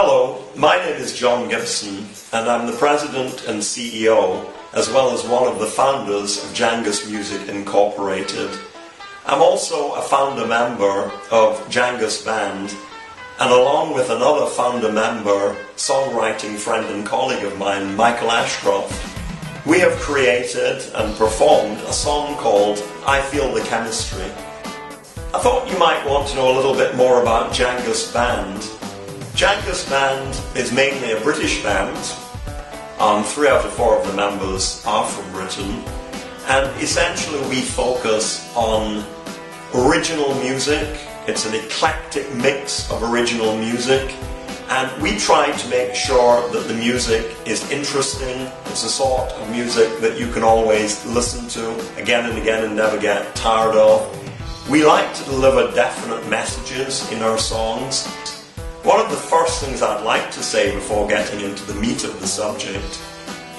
Hello, my name is John Gibson, and I'm the President and CEO, as well as one of the founders of Jangus Music Incorporated. I'm also a founder member of Jangus Band, and along with another founder member, songwriting friend and colleague of mine, Michael Ashcroft, we have created and performed a song called I Feel the Chemistry. I thought you might want to know a little bit more about Jangus Band. Jangus Band is mainly a British band. 3 out of 4 of the members are from Britain, and essentially we focus on original music. It's an eclectic mix of original music, and we try to make sure that the music is interesting. It's a sort of music that you can always listen to again and again and never get tired of. We like to deliver definite messages in our songs. One of the first things I'd like to say before getting into the meat of the subject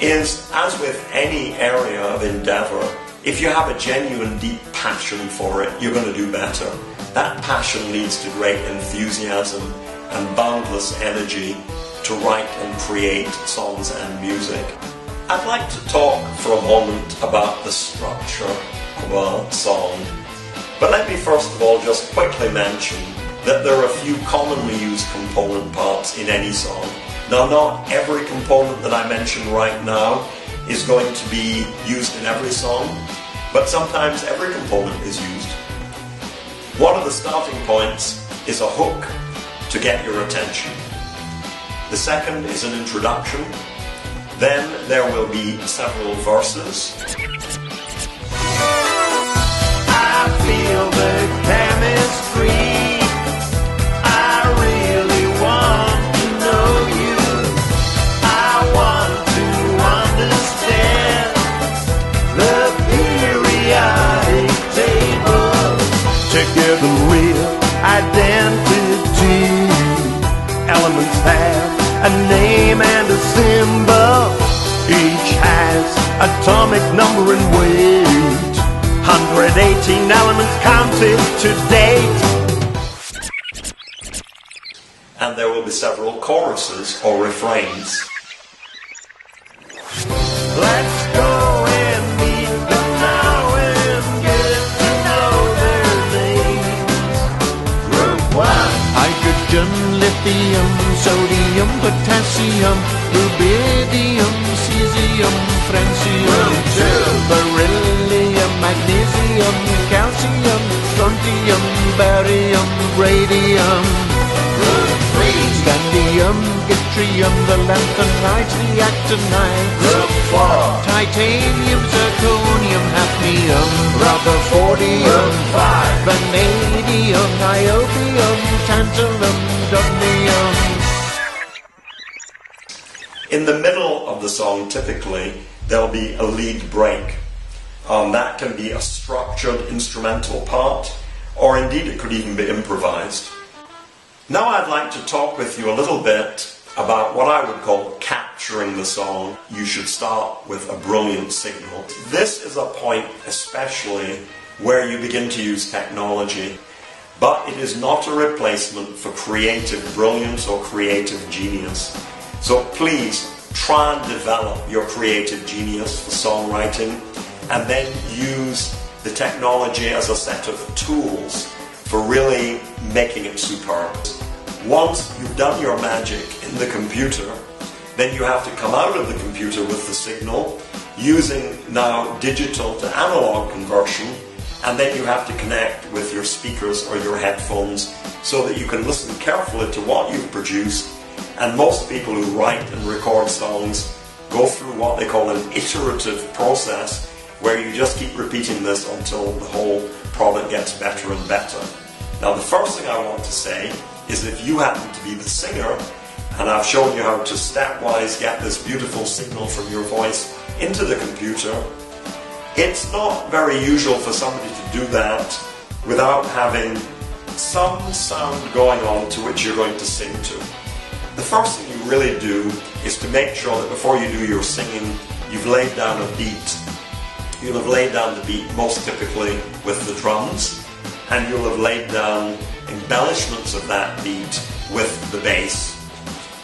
is, as with any area of endeavour, if you have a genuine deep passion for it, you're going to do better. That passion leads to great enthusiasm and boundless energy to write and create songs and music. I'd like to talk for a moment about the structure of a song, but let me first of all just quickly mention that there are a few commonly used component parts in any song. Now, not every component that I mention right now is going to be used in every song, but sometimes every component is used. One of the starting points is a hook to get your attention. The second is an introduction. Then there will be several verses. I feel the chemistry. The real identity. Elements have a name and a symbol. Each has atomic number and weight. 118 elements counted to date. And there will be several choruses or refrains. Let's go and meet them now and get to know their names. Group 1. Hydrogen, lithium, sodium, potassium, rubidium, cesium, francium. Group 2. Beryllium, magnesium, calcium, strontium, barium, radium. Group 3. Scandium, yttrium, the lanthanides, the actinides. Group 4. Titanium, zirconium, hafnium, rutherfordium. 5. Vanadium, niobium, tantalum, dubnium. In the middle of the song, typically, there'll be a lead break. That can be a structured instrumental part, or indeed it could even be improvised. Now I'd like to talk with you a little bit about what I would call capturing the song. You should start with a brilliant signal. This is a point especially where you begin to use technology, but it is not a replacement for creative brilliance or creative genius. So please try and develop your creative genius for songwriting, and then use the technology as a set of tools for really making it superb. Once you've done your magic in the computer, then you have to come out of the computer with the signal using now digital to analog conversion, and then you have to connect with your speakers or your headphones so that you can listen carefully to what you've produced. And most people who write and record songs go through what they call an iterative process, where you just keep repeating this until the whole product gets better and better. Now, the first thing I want to say is, if you happen to be the singer, and I've shown you how to stepwise get this beautiful signal from your voice into the computer, it's not very usual for somebody to do that without having some sound going on to which you're going to sing to. The first thing you really do is to make sure that before you do your singing, you've laid down a beat. You'll have laid down the beat most typically with the drums, and you'll have laid down embellishments of that beat with the bass.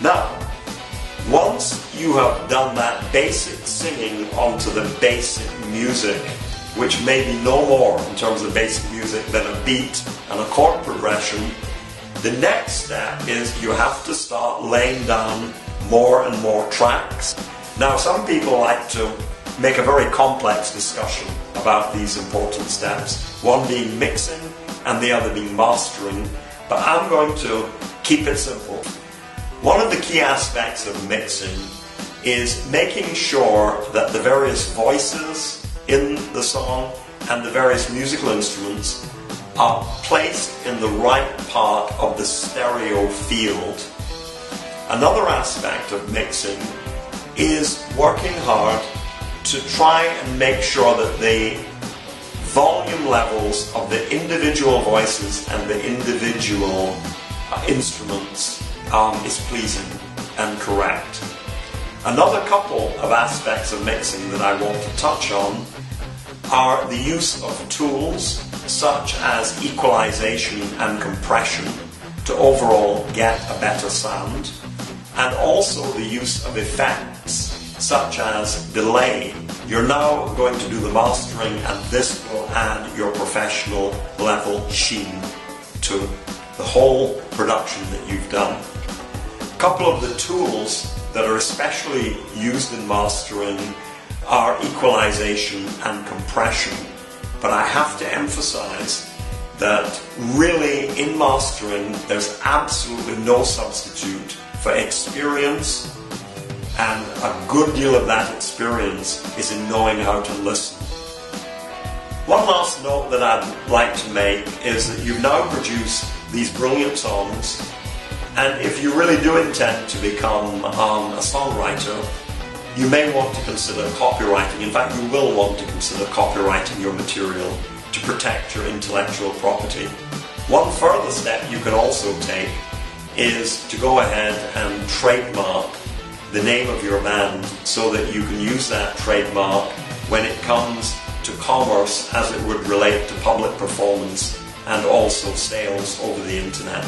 Now, once you have done that basic singing onto the basic music, which may be no more in terms of basic music than a beat and a chord progression, the next step is you have to start laying down more and more tracks. Now, some people like to make a very complex discussion about these important steps, one being mixing and the other being mastering, but I'm going to keep it simple. One of the key aspects of mixing is making sure that the various voices in the song and the various musical instruments are placed in the right part of the stereo field. Another aspect of mixing is working hard to try and make sure that the volume levels of the individual voices and the individual instruments is pleasing and correct. Another couple of aspects of mixing that I want to touch on are the use of tools such as equalization and compression to overall get a better sound, and also the use of effects such as delay. You're now going to do the mastering, and this will add your professional level sheen to the whole production that you've done. A couple of the tools that are especially used in mastering are equalization and compression. But I have to emphasize that really in mastering there's absolutely no substitute for experience, and a good deal of that experience is in knowing how to listen. One last note that I'd like to make is that you've now produced these brilliant songs, and if you really do intend to become a songwriter, you may want to consider copywriting. In fact, you will want to consider copywriting your material to protect your intellectual property. One further step you can also take is to go ahead and trademark the name of your band so that you can use that trademark when it comes to commerce as it would relate to public performance and also sales over the internet.